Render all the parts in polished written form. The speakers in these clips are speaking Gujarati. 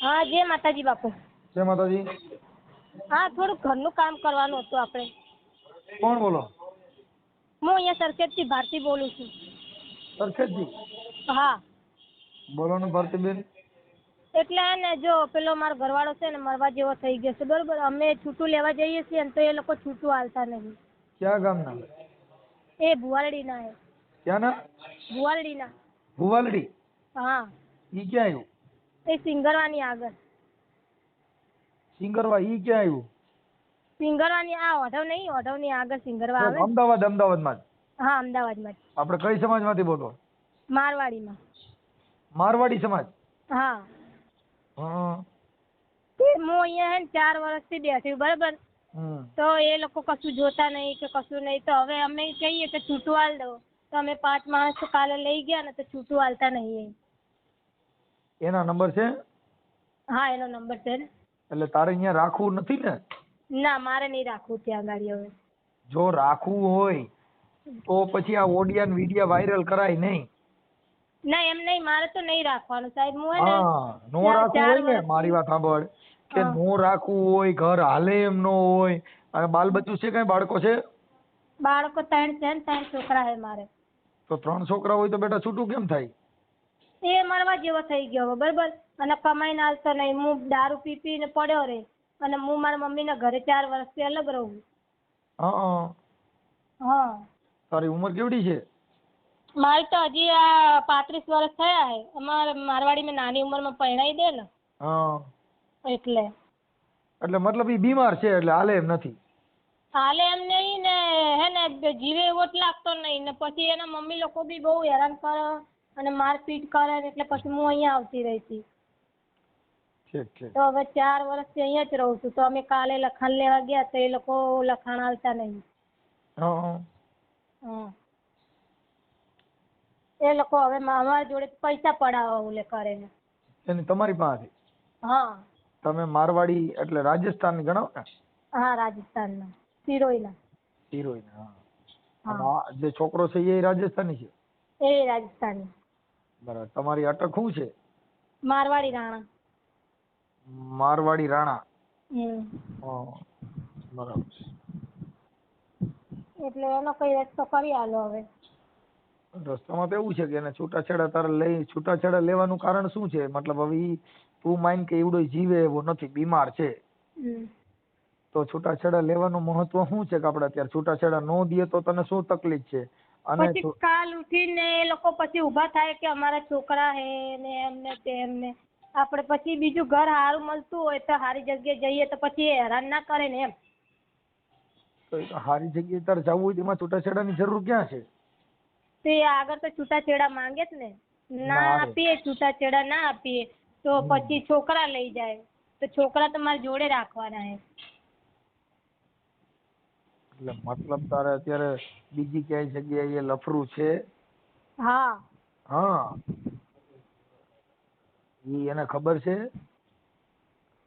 હા, જય માતાજી બાપુ. જય માતાજી. હા, થોડું ઘરનું કામ કરવાનું હતું આપણે. કોણ બોલો? હું અહીંયા સરખેજથી ભારતી બોલું છું. સરખેજથી? હા. બોલો ને ભારતીબેન. એટલે ને જો પેલો મારો ઘરવાળો છે ને મરવા જેવો થઈ ગયો છે, બરોબર. અમે છૂટું લેવા જઈએ છીએ ને તો એ લોકો છૂટું હાલતા નહીં. ક્યાં ગામના? એ ભુવાલડીના હે. ક્યાંના? ભુવાલડીના. ભુવાલડી? હા. ઈ ક્યાં આવ્યું? એ સિંગરવાની આગળ. સિંગરવા ઈ ક્યાં આવ્યું? સિંગરવાની આ ઓઢવ નહીં, ઓઢવની આગળ સિંગરવા આવે. અમદાવાદમાં જ? હા, અમદાવાદમાં જ. આપણે કઈ સમાજમાંથી બોલો? મારવાડીમાં. મારવાડી સમાજ? હા. હા. હું અહીંયા હે ને 4 વર્ષથી બેઠી, બરાબર. તો એ લોકો કશું જોતા નહીં કે કશું નહીં. તો હવે અમે કહીએ કે છૂટું હાલ દો, તો અમે 5 માણસ કાલે લઈ ગયા ને તો છૂટું હાલતા નહીં. એના નંબર છે? હા, એનો નંબર છે ને. એટલે તારે અહીંયા રાખવું નથી ને? ના, મારે નહીં રાખવું ત્યાં ગાડી હવે. જો રાખવું હોય તો પછી આ ઓડિયા વિડિયા વાયરલ કરાય નહીં. ના, એમ નહીં, મારે તો નહીં રાખવાનું સાહેબ. હું હે ને નો રાખવું હોય ને, મારી વાત સાંભળ, કે નો રાખવું હોય, ઘર હાલે એમ નો હોય, અને બાલ બચ્ચું છે, કઈ બાળકો છે? બાળકો 3 છે ને 3 છોકરા છે મારે. તો 3 છોકરા હોય તો બેટા છૂટું કેમ થાય? એ મરવા જેવો થઈ ગયો, બરાબર. અને કમાઈને આવતો નહીં. હું દારૂ પી પીને પડ્યો રે, અને હું મારા મમ્મીના ઘરે 4 વર્ષથી અલગ રહું. હા. તારી ઉંમર કેવડી છે? મારી તો હજી આ 35 વર્ષ થયા છે. અમારે મારવાડીમાં નાની ઉંમરમાં પરણાઈ દે ને. એટલે મતલબ ઈ બીમાર છે એટલે હાલે એમ નથી. હાલે એમ નહીં ને, હે ને જીવે એવો જ લાગતો નહીં ને. પછી એના મમ્મી લોકો બી બહુ હેરાન કરે અને મારપીટ કરે, એટલે પછી હું અહીંયા આવતી રહી હતી. તો હવે 4 વર્ષથી અહીંયા જ રહું છું. તો અમે કાલે લખાણ લેવા ગયા તો એ લોકો લખાણ આલતા નહીં. એ લોકો હવે અમારા જોડે પૈસા પડાવવા ઓલે કરે છે. એની તમારી પાસે? હા. તમે મારવાડી એટલે રાજસ્થાન ગણાવ ને? હા, રાજસ્થાનના સિરોઈના. સિરોઈના. હા. જે છોકરો છે એ રાજસ્થાની છે? એ રાજસ્થાની. બરાબર. તમારી અટક શું છે? મારવાડી રાણા. મારવાડી રાણા. બરાબર. એટલે એનો કઈ રસ્તો કરી આલો હવે. રસ્તામાં તો એવું છે કે એને છૂટાછેડા તારે છૂટાછેડા લેવાનું કારણ શું છે? મતલબ હવે તું માન કે એવડો જીવે એવો નથી, બીમાર છે, તો છૂટાછેડા લેવાનું મહત્વ શું છે? કે આપણે અત્યારે છૂટાછેડા નો દઈએ તો તને શું તકલીફ છે? અને પછી કાલ ઉઠીને એ લોકો પછી ઊભા થાય કે અમારા છોકરા હે ને એમને તેમને. આપણે પછી બીજું ઘર સારું મળતું હોય તો સારી જગ્યાએ જઈએ તો પછી હેરાન ના કરે ને એમ. તો સારી જગ્યાએ તારે જવું હોય તેમાં છૂટાછેડાની જરૂર ક્યાં છે? તે આગળ તો છૂટાછેડા માંગે જ ને. ના આપીએ છૂટાછેડા, ના આપીએ તો પછી છોકરા લઈ જાય. તો છોકરા તો મારી જોડે રાખવાના હે. એટલે મતલબ તારે અત્યારે બીજી ક્યાંય જગ્યાએ લફરું છે? હા. ઈ એને ખબર છે?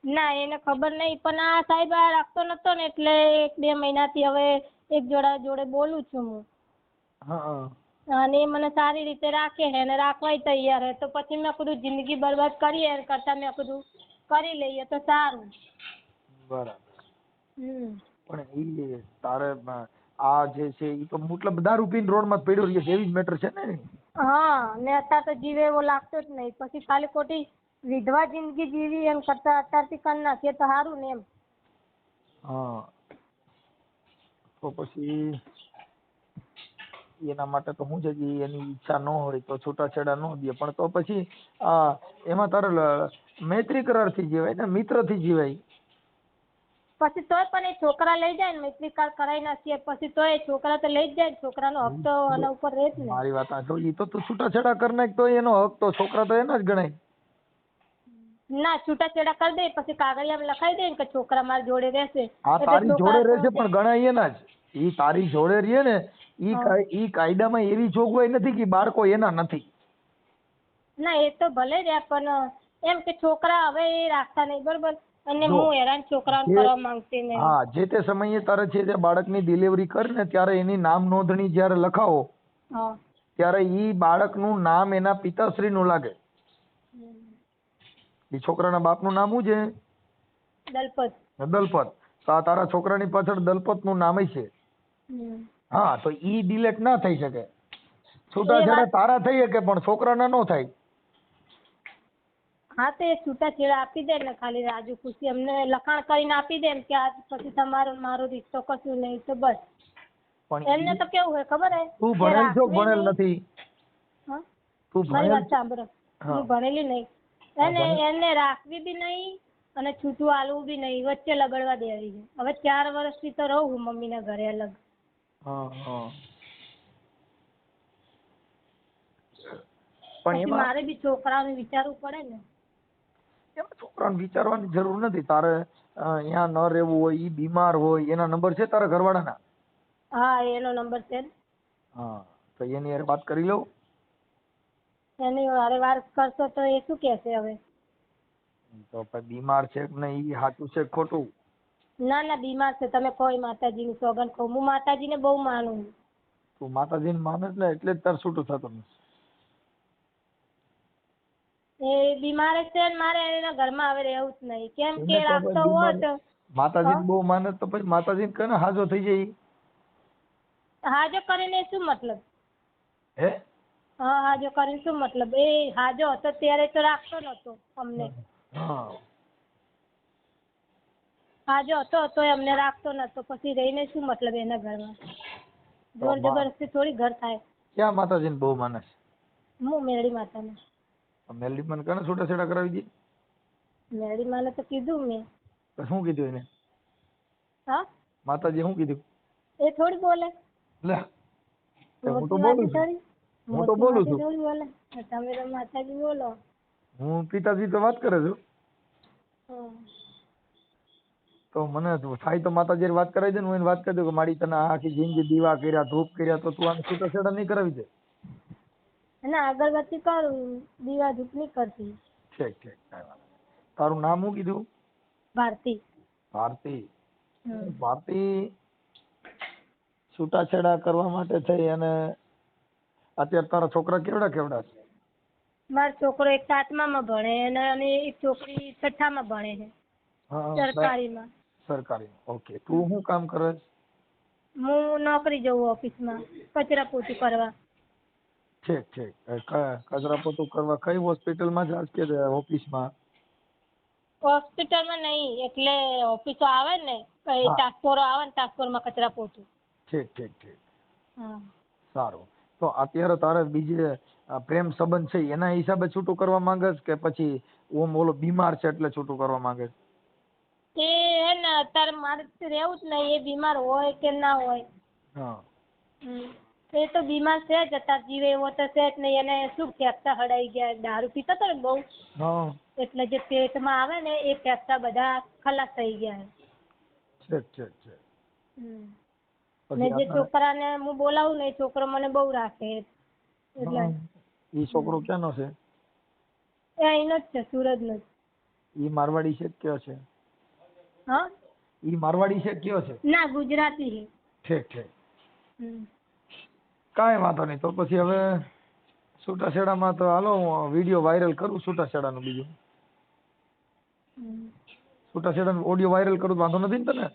ના, એને ખબર નહીં. પણ આ સાહેબ આ રાખતો નતો ને એટલે 1-2 મહિનાથી હવે એક જોડે બોલું છું હું. અને એ મને સારી રીતે રાખે છે અને રાખવાય તૈયાર છે. તો પછી મેં કીધું જિંદગી બરબાદ કરીએ એના કરતા મેં કીધું કરી લઈએ તો સારું. બરાબર. પણ ઈ તારે આ જે છે ઈ તો મતલબ દારૂ પીને રોડમાં પડ્યો રહ્યો છે એવી જ મેટર છે ને? હા, ને અત્યારે તો જીવે એવો લાગતો જ નહીં. પછી ખાલી ખોટી વિધવા જિંદગી જીવી એમ કરતા અત્યારથી કરી નાખીએ તો સારું ને એમ. તો પછી એના માટે તો શું છે કે એની ઈચ્છા ન હોય તો છૂટાછેડા ન દે. પણ તો પછી એમાં તારે મૈત્રી કરાર થી જીવાય ને, મિત્ર થી જીવાય. પછી તોય પણ એ છોકરા લઈ જાય ને, મૈત્રી કરાર કરાવી નાખીએ પછી તોય એ છોકરા તો લઈ જ જાય. છોકરાનો હક તો એના ઉપર રહે જ ને. મારી વાત સાંભળ, ઈ તો તું છૂટાછેડા કરી નાખ તો એનો હક તો છોકરા તો એના જ ગણાય. ના, છૂટાછેડા કરી દે પછી કાગળિયામાં લખાઈ દે ને કે છોકરા મારી જોડે રહેશે. હા, તારી જોડે રહેશે પણ ગણાય એના જ. ઈ તારી જોડે રહે ને, ઈ કાયદામાં એવી જોગવાઈ નથી કે બાળકો એના નથી. ના, એ તો ભલે જ પણ એમ કે છોકરા હવે એ રાખતા નહીં, બરોબર. અને હું હેરાન છોકરાઓને કરવા માંગતી નહીં. હા, જે તે સમયે તારે છે તે બાળકની ડિલિવરી કર ને ત્યારે એની નામ નોંધણી જ્યારે લખાવો ત્યારે ઈ બાળકનું નામ એના પિતાશ્રીનું લાગે. એ છોકરાના બાપનું નામ શું છે? દલપત. દલપત. તો આ તારા છોકરાની પાછળ દલપતનું નામ છે. હા, તો ઈ ડિલેટ ના થઈ શકે. છૂટાછેડા તારા થઈ શકે પણ છોકરાના નો થાય. હા, તો એ છૂટાછેડા આપી દે ને ખાલી રાજુ ખુશી અમને લખાણ કરીને આપી દે એમ કે આજ પછી તમારો મારો રિશ્તો કશું નહીં તો બસ. પણ એમને તો કેવું હોય ખબર હે? તું ભણેલ છો ભણેલ નથી? હા, તું મારી ભણેલ? વાત સાંભળો, હું ભણેલી નહીં. એને રાખવી બી નહીં અને છૂટું આલવું બી નહીં, વચ્ચે લગડવા દેવી છે. હવે 4 વર્ષથી તો રહું હું મમ્મીના ઘરે અલગ. પણ મારે બી છોકરાઓને વિચારવું પડે ને. છોકરાને વિચારવાની જરૂર નથી. તારે અહીંયા ન રહેવું હોય, ઈ બીમાર હોય, એના નંબર છે તારા ઘરવાળાના? હા, એનો નંબર છે. હા, તો એની હારે વાત કરી લઉં. એની હારે વાત કરશો તો એ શું કહેશે હવે? તો પછી બીમાર છે કે નહીં ઈ સાચું છે ખોટું? ના ના, બીમાર છે. તમે કોઈ માતાજીની સોગંદ કહો, હું માતાજીને બહુ માનું. તું માતાજીને માને ને એટલે જ તાર છૂટું થતું નથી. એ બીમાર છે ને મારે એના ઘરમાં હવે રહેવું જ નહીં. કેમ કે રાખતો હોત. માતાજીને બહુ માને તો પછી માતાજીને કહે ને હાજો થઈ જાય. હાજો કરીને શું મતલબ? હે? હા, હાજો કરીને શું મતલબ? એ હાજો હતો ત્યારે તો રાખતો નતો અમને. હાજો હતો તો અમને રાખતો નતો, પછી રહીને શું મતલબ એના ઘરમાં? જોર જબરદસ્તી થોડી ઘર થાય. ક્યાં માતાજીને બહુ માને છે? હું મેરડી માતાને. મેલડી મને કને છૂટાછેડા કરાવી દે? મેરડી માને તો કીધું મેં. તો શું કીધું એને? હા, માતાજી શું કીધું? એ થોડી બોલે. લે, હું તો બોલું છું. હું તો બોલું છું. થોડી બોલે. તમે તો માતાજી બોલો. હું પિતાજી તો વાત કરે છું. તો મને થાય તો માતાજી વાત કરાવી દે ને. હું એને વાત કરી દઉં કે મારી તને આખી જિંદગી દીવા કર્યા, ધૂપ કર્યા, તો તું આને છૂટાછેડા નહીં કરાવી દે? ના, અગરબત્તી કરું, દીવા ધૂપ નહીં કરતી. ઠીક ઠીક, કાંઈ વાંધો નહીં. તારું નામ શું કીધું? ભારતી. ભારતી. ભારતી, છૂટાછેડા કરવા માટે થઈ અને અત્યારે તારા છોકરા કેવડા કેવડા છે? મારો છોકરો એક 7મામાં ભણે અને એક છોકરી 6થામાં ભણે છે. સરકારીમાં. સરકારી. ઓકે. તું શું કામ કરે? હું નોકરી જઉં ઓફિસમાં કચરા પોતું કરવા. ઠીક ઠીક. કચરા પોતું કરવા કઈ હોસ્પિટલમાં જાસ કે ઓફિસમાં? હોસ્પિટલમાં નહીં, એટલે ઓફિસો આવે ને કઈ ટ્રાન્સફોર આવે ને ટ્રાન્સફોરમાં કચરા પોતું. ઠીક ઠીક ઠીક. હા, સારું. તો અત્યારે તારે બીજે પ્રેમ સંબંધ છે એના હિસાબે છૂટું કરવા માંગે કે પછી ઓમ ઓલો બીમાર છે એટલે છૂટું કરવા માંગે? એ હે ને અત્યારે મારે રહેવું જ નહીં. એ બીમાર હોય કે ના હોય. હા, એ તો બીમાર છે જ, અત્યારે જીવે એવો તો છે જ નહીં. એને શું ફેફસા હડાઈ ગયા, દારૂ પીતો હતો ને બહુ, એટલે જે પેટમાં આવે ને એ ફેફસા બધા ખલાસ થઈ ગયા. ઠીક ઠીક ઠીક. ને જે છોકરાને હું બોલાવું ને એ છોકરો મને બહુ રાખે. એટલે ઈ છોકરો ક્યાંનો છે? એ અહીંનો જ છે, સુરતનો જ. ઈ મારવાડી છે કયો છે? હા, ઈ મારવાડી છે કયો છે? ના, ગુજરાતી છે. ઠીક ઠીક. કાંઈ વાંધો નહીં. તો પછી હવે છૂટાછેડામાં તો હાલો હું વિડીયો વાયરલ કરું છૂટાછેડાનું. બીજું છૂટાછેડાનો ઓડિયો વાયરલ કરું વાંધો નથી ને તને?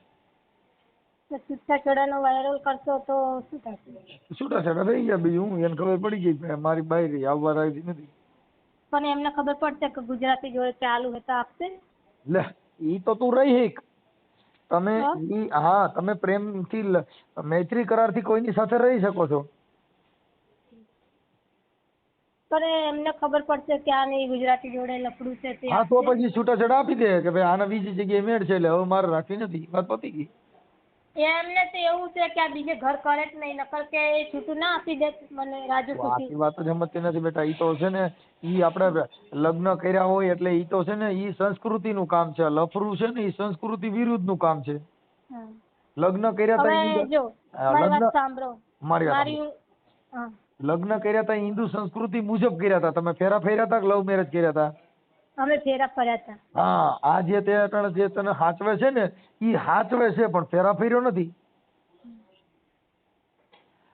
છૂટાછેડાનો વાયરલ કરશો તો શું થશે? છૂટાછેડા થઈ ગયા. બીજું હું એને ખબર પડી ગઈ મારી બાયરી આવવા રાજી નથી. પણ એમને ખબર પડશે કે ગુજરાતી જોડે ચાલુ હોય તો આપશે. લે, ઈ તો તું રહી હિક. તમે ઈ હા, તમે પ્રેમથી મૈત્રી કરારથી કોઈની સાથે રહી શકો છો. પણ એમને ખબર પડશે કે આ નહીં ગુજરાતી જોડે લફડું છે તે. હા, તો પછી છૂટાછેડા આપી દે કે ભાઈ આના બીજી જગ્યાએ મેળ છે એટલે હવે મારે રાખવી નથી. વાત પતી ગઈ. એમને તો એવું છે કે આ બીજે ઘર કરે જ નહીં, નકર કે એ છૂટું ના આપી દે મને રાજુ ખુશી. આખી વાત જ સમજતી નથી બેટા. ઈ તો છે ને ઈ આપણે લગ્ન કર્યા હોય એટલે ઈ તો છે ને ઈ સંસ્કૃતિનું કામ છે. લફરું છે ને ઈ સંસ્કૃતિ વિરુદ્ધનું કામ છે. લગ્ન કર્યા હવે જો મારી વાત સાંભળો. લગ્ન કર્યા તા હિન્દુ સંસ્કૃતિ મુજબ કર્યા હતા. તમે ફેરા ફેર્યા હતા કે લવ મેરેજ કર્યા હતા? અમે ફેરા ફર્યા હતા. હા, આ જે તે જે તને હાચવે છે ને ઈ હાચવે છે પણ ફેરા ફેર્યો નથી.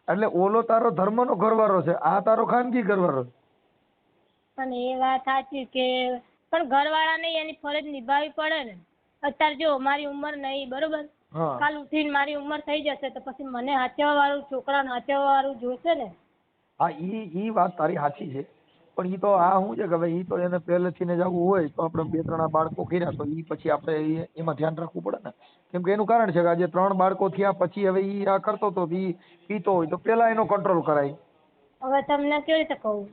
એટલે ઓલો તારો ધર્મનો ઘરવાળો છે, આ તારો ખાનગી ઘરવાળો છે. અને એ વાત સાચી કે પણ ઘરવાળાને એની ફરજ નિભાવવી પડે ને. અત્યારે જો મારી ઉંમર નહીં બરોબર, કાલ ઉઠીને મારી ઉંમર થઈ જશે તો પછી મને હાચવવા વાળું છોકરાને હાચવવા વાળું જોશે ને. હા ઈ વાત તારી સાચી છે, પણ ઈ તો આ શું છે કે ભાઈ ઈ તો એને પહેલેથી ને જ આવું હોય તો આપણે 2-3 બાળકો કર્યા તો ઈ પછી આપણે એમાં ધ્યાન રાખવું પડે ને. કેમ કે એનું કારણ છે કે આજે 3 બાળકો થયા પછી હવે ઈ આ કરતો તો ઈ પીતો હોય તો પેલા એનો કંટ્રોલ કરાય. હવે તમને કેવી રીતે કહું,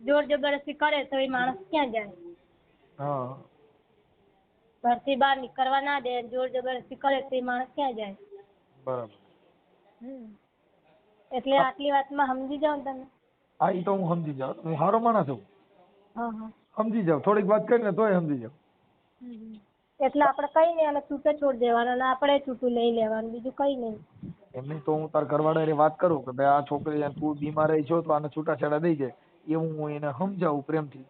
જોર જબરદસ્તી કરે તો એ માણસ ક્યાં જાય? હા, ઘરથી બહાર નીકળવા ના દે, જોર જબરદસ્તી કરે તો એ માણસ ક્યાં જાય? બરાબર. એટલે આટલી વાતમાં સમજી જાવ ને તમે. હા ઈ તો હું સમજી જાઉં, હું સારો માણસ છું. સમજી જાવ, થોડીક વાત કરીને તોય સમજી જાવ. એટલે આપણે કઈ નહીં અને છૂટે છોડ દેવાના અને આપણે છૂટું લઈ લેવાનું, બીજું કઈ નહીં. એમની તો હું તાર ઘરવાળાની વાત કરું કે ભાઈ આ છોકરી તું બીમાર રહી છો તો આને છૂટાછેડા દઈ દે, એવું હું એને સમજાવું પ્રેમથી.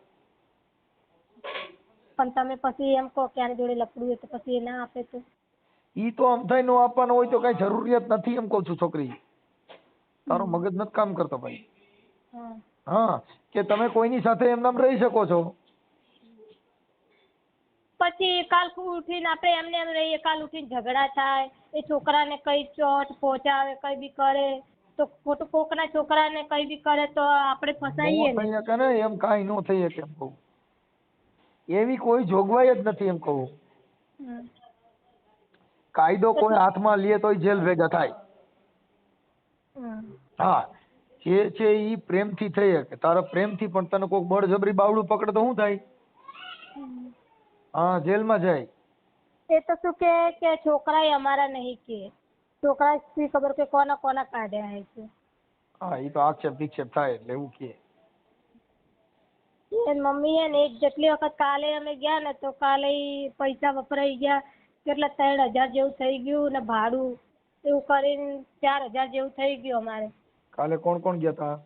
પણ તમે પછી એમ કહો કે આની જોડે લપડું હોય તો પછી એ ના આપે તો? ઈ તો આમ થાય નો આપવાનો હોય તો કઈ જરૂરિયાત નથી એમ કહું છું. છોકરી તારો મગજ નથી કામ કરતો ભાઈ. હા, કે તમે કોઈની સાથે એમ નામ રહી શકો છો. પછી કાલ ઉઠીને આપણે એમને એમ રહીએ, કાલ ઉઠીને ઝઘડા થાય, એ છોકરાને કઈ ચોટ પહોંચાડે, કઈ બી કરે તો ખોટું કોકના છોકરાને કઈ બી કરે તો આપણે ફસાઈએ ને. થઈ શકે ને, એમ કાંઈ નો થઈ શકે એમ કહું. એવી કોઈ જોગવાઈ જ નથી એમ કહું. કાયદો કોઈ હાથમાં લે તોય જેલ ભેગા થાય. હા, જે છે ઈ પ્રેમથી થઈ શકે. તારા પ્રેમથી પણ તને કોઈક બળજબરી બાવડું પકડે તો શું થાય? હા, જેલમાં જાય. એ તો શું કે છોકરા અમારા નહીં, કે છોકરા શી ખબર કે કોના કોના કાઢ્યા છે. હા, ઈ તો આક્ષેપ વિક્ષેપ થાય એટલે એવું કે. મમ્મી હે ને એક જેટલી વખત કાલે અમે ગયા ને તો કાલે પૈસા વપરાઈ ગયા, કેટલા 3000 જેવું થઈ ગયું ને ભાડું એવું કરીને 4000 જેવું થઈ ગયું અમારે. કાલે કોણ કોણ ગયા તા?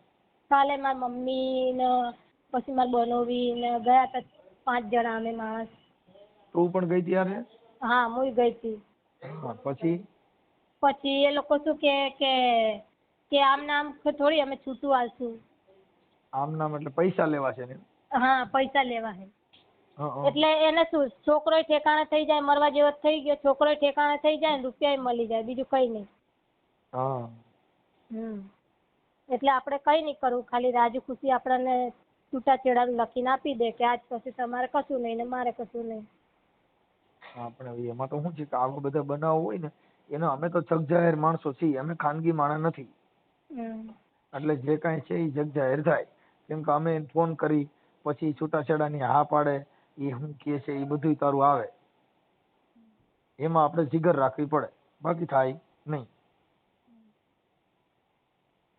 કાલે મારી મમ્મી ને પછી મારી બનોવી ને ગયા હતા 5 જણા અમે માણસ. તું પણ ગઈ ત્યારે? હા, હું ગઈ હતી. પછી એ લોકો શું કે આમ નામ થોડી અમે છૂટું આલશું. આમ નામ એટલે પૈસા લેવા છે ને? હા, પૈસા લેવા છે. એટલે એને શું છોકરોય ઠેકાણે થઈ જાય, મરવા જેવો થઈ ગયો, છોકરોય ઠેકાણે થઈ જાય ને રૂપિયા મળી જાય, બીજું કઈ નહીં. હા. એટલે આપણે કઈ નહીં કરવું, ખાલી રાજી ખુશી આપણને છૂટાછેડાનું લખીને આપી દે કે આજ પછી તમારે કશું નહીં ને મારે કશું નહીં. આપણે એમાં તો શું છે કે આવા બધા બનાવો હોય ને એને અમે તો જગ જાહેર માણસો છીએ, અમે ખાનગી માણસ નથી. એટલે જે કાંઈ છે એ જગ જાહેર થાય. કેમ કે અમે ફોન કરી પછી છૂટાછેડાની હા પાડે એ શું કે છે એ બધું તારું આવે. એમાં આપણે જીગર રાખવી પડે, બાકી થાય નહીં.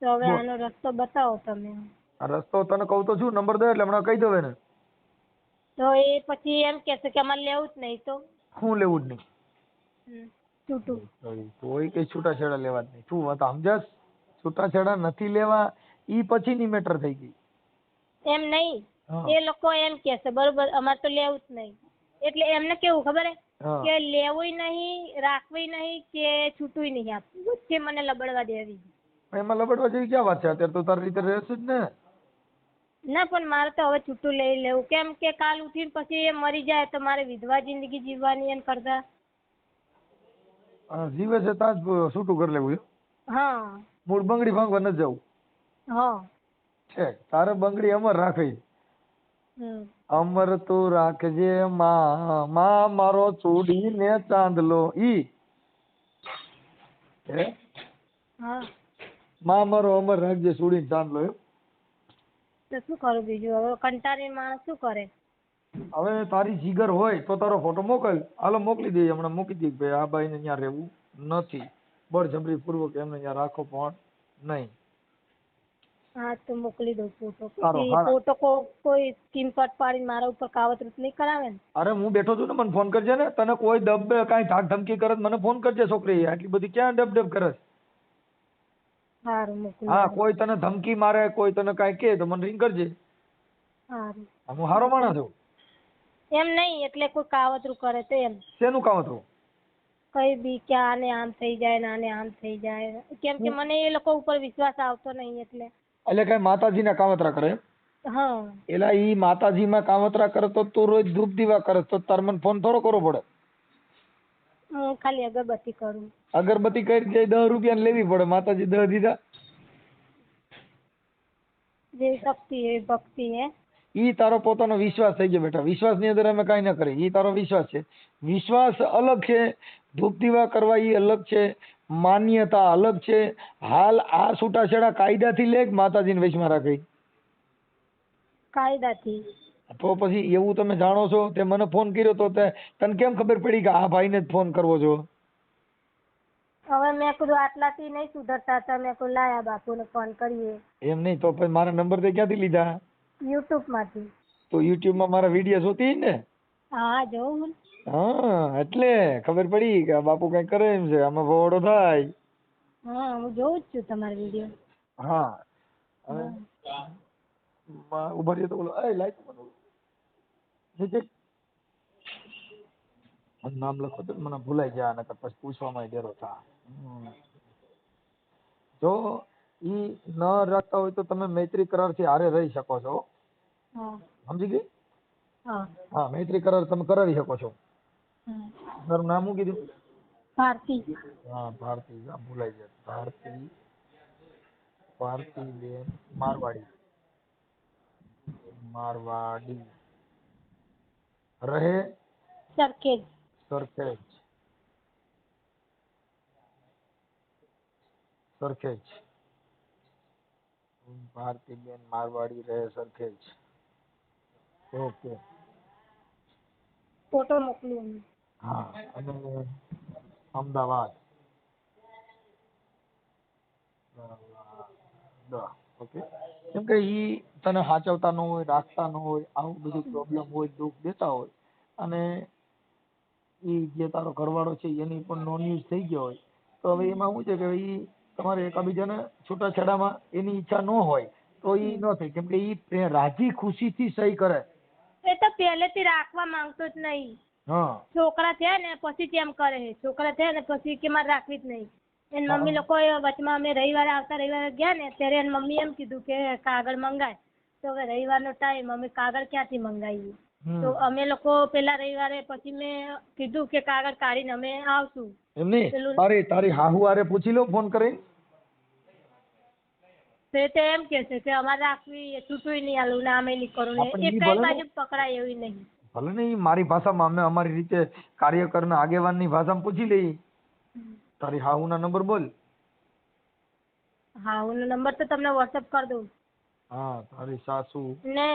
તો હવે આનો રસ્તો બતાવો તમે. આ રસ્તો તને કહું તો છું, નંબર દે એટલે હમણાં કહી દઉં એને. તો એ પછી એમ કહેશે કે અમારે લેવું જ નહીં તો? શું લેવું જ નહીં? છૂટું. કોઈ કઈ છૂટાછેડા લેવા જ નહીં. તું વાત સમજસ? છૂટાછેડા નથી લેવા ઈ પછીની મેટર થઈ ગઈ. એમ નહીં, એ લોકો એમ કહેશે બરોબર અમારે તો લેવું જ નહીં, એટલે એમને કેવું ખબર હે કે લેવુંય નહીં, રાખવુંય નહીં કે છૂટુંય નહીં આપવું, કે મને લબડવા દેવી. એમાં લબડવા જેવી ક્યાં વાત છે? અત્યારે તો તારી રીતે રહેશે જ ને. ના પણ મારે તો હવે છૂટું લઈ લેવું, કેમ કે કાલ ઉઠીને પછી એ મરી જાય તો મારે વિધવા જિંદગી જીવવાની એમ કરતા. જીવે છે ત્યાં જ છૂટું કરી લેવું. હા, મૂળ બંગડી ભાંગવા ન જવું. હા છે તારે બંગડી અમર રાખવી. અમર તું રાખજે માં મારો ચૂડી ને ચાંદલો. ઈ હે માં મારો અમર રાખજે ચૂડી ને ચાંદલો. એમ તો શું કરું બીજું? હવે કંટાળીને માણસ શું કરે? હવે તારી જીગર હોય તો તારો ફોટો મોકલ, હાલો મોકલી દઈએ, હમણાં મૂકી દઈએ ભાઈ આ ભાઈ ને ત્યાં રહેવું નથી, બળજબરી પૂર્વક એમને ત્યાં રાખો પણ નહીં. હા તો મોકલી દઉં ફોટો. ફોટો કોઈ સ્ક્રીનશોટ પાડીને મારા ઉપર કાવતરૂપ નહીં કરાવે ને? અરે હું બેઠો છું ને, મને ફોન કરજે ને. તને કોઈ દબ કાંઈ ધાક ધમકી કરે મને ફોન કરજે. છોકરી આટલી બધી ક્યાં ડબ કરે? સારું મોકલી. હા, કોઈ તને ધમકી મારે, કોઈ તને કાંઈ કહે તો મને રિંગ કરજે. સારું. હું સારો માણસ છું. એમ નહીં, એટલે કોઈ કાવતરું કરે તો એમ. શેનું કાવતરું? કઈ બી કે આને આમ થઈ જાય ને આને આમ થઈ જાય, કેમ કે મને એ લોકો ઉપર વિશ્વાસ આવતો નહીં. એટલે કઈ માતાજીના કાવતરા કરે? હા એલા ઈ માતાજીમાં કાવતરા કરે તો તું રોજ ધૂપ દીવા કરે તો તાર મને ફોન થોડો કરવો પડે. હું ખાલી અગરબત્તી કરું. અગરબત્તી કરી જાય 10 રૂપિયા લેવી પડે, માતાજી 10 દીધા. જે શક્તિ હે ભક્તિ હે. ઈ તારો પોતાનો વિશ્વાસ થઈ ગયો બેટા. વિશ્વાસ ની અંદર અમે કાંઈ ન કરી. ઈ તારો વિશ્વાસ છે. વિશ્વાસ અલગ છે, ધૂપ દીવા કરવા ઈ અલગ છે, માન્યતા અલગ છે. હાલ આ છૂટાછેડા કાયદાથી લે કે માતાજીને વશમાં રાખે? કાયદાથી. તો પછી એવું તમે જાણો છો તે મને ફોન કર્યો તો તને કેમ ખબર પડી કે આ ભાઈને જ ફોન કરવો છો? હવે મેં કીધું આટલાથી નહીં સુધરતા તો મેં કીધું લાયા બાપુને ફોન કરીએ. એમ નહીં તો પછી મારા નંબર તે ક્યાંથી લીધા? યુટ્યુબ માંથી. તો યુટ્યુબ માં મારા વિડીયો જોતી ને? હા જોઉં. હા એટલે ખબર પડી કે આ બાપુ કઈ કરે એમ છે, આમાં ભોળો થાય. હા હું જોઉં જ છું તમારા વિડીયો. હા હવે ઉભા રહ્યો તો બોલો એ લાઈટ નામ લખો તો મને ભૂલાઈ જાય, નકર પછી પૂછવામાં ડેરો થાય. જો ઈ ન રાખતા હોય તો તમે મૈત્રી કરાર થી હારે રહી શકો છો. સમજી ગઈ? હા મૈત્રી કરાર તમે કરાવી શકો છો. તારું નામ શું કીધું? ભારતી. હા ભારતી. ભૂલાઈ જાય. ભારતી, ભારતી બેન મારવાડી. મારવાડી રહે સરખેજ. સરખેજ. સરખેજ. ભારતી બેન મારવાડી રહે સરખેજ. ઓકે. ફોટો મોકલું. હા અને અમદાવાદ. ઓકે. કેમ કે ઈ તને સાચવતા ન હોય, રાખતા ન હોય, આવું બધું પ્રોબ્લેમ હોય, દુઃખ દેતા હોય, અને ઈ જે તારો ઘરવાળો છે એની પણ નોન યુઝ થઈ ગયો હોય તો હવે એમાં શું છે કે ઈ તમારે એકાબીજાને છૂટાછેડામાં એની ઈચ્છા ન હોય તો ઈ ન થાય. કેમ કે ઈ રાજી ખુશીથી સહી કરે. એ તો પહેલેથી રાખવા માંગતો જ નહીં. હા છોકરા થયા ને પછી તેમ કરે છે. છોકરા થયા ને પછી કે મારે રાખવી જ નહીં. એની મમ્મી લોકો વચમાં અમે આવતા રવિવારે ગયા ને ત્યારે એની મમ્મી એમ કીધું કે કાગળ મંગાય. તો હવે રવિવારનો ટાઈમ, અમે કાગળ ક્યાંથી મંગાવીએ? તો અમે લોકો પેલા રવિવારે પછી મેં કીધું કે કાગળ કાઢીને અમે આવશું. એમ નહીં તારી હાહુ હારે પૂછી લો ફોન કરીને. તો એમ કે છે કે અમારે રાખવી, છૂટું નહીં આલું, નામે નહીં કરું ને એ કઈ બાજુ પકડાય એવી નહીં. ભલે ને મારી ભાષામાં અમે અમારી રીતે કાર્યકરના આગેવાનની ભાષામાં પૂછી લઈ. તારી હાહુના નંબર બોલ. હાહુનો નંબર તો તમને વોટ્સઅપ કરી દઉં. હા તારી સાસુ ને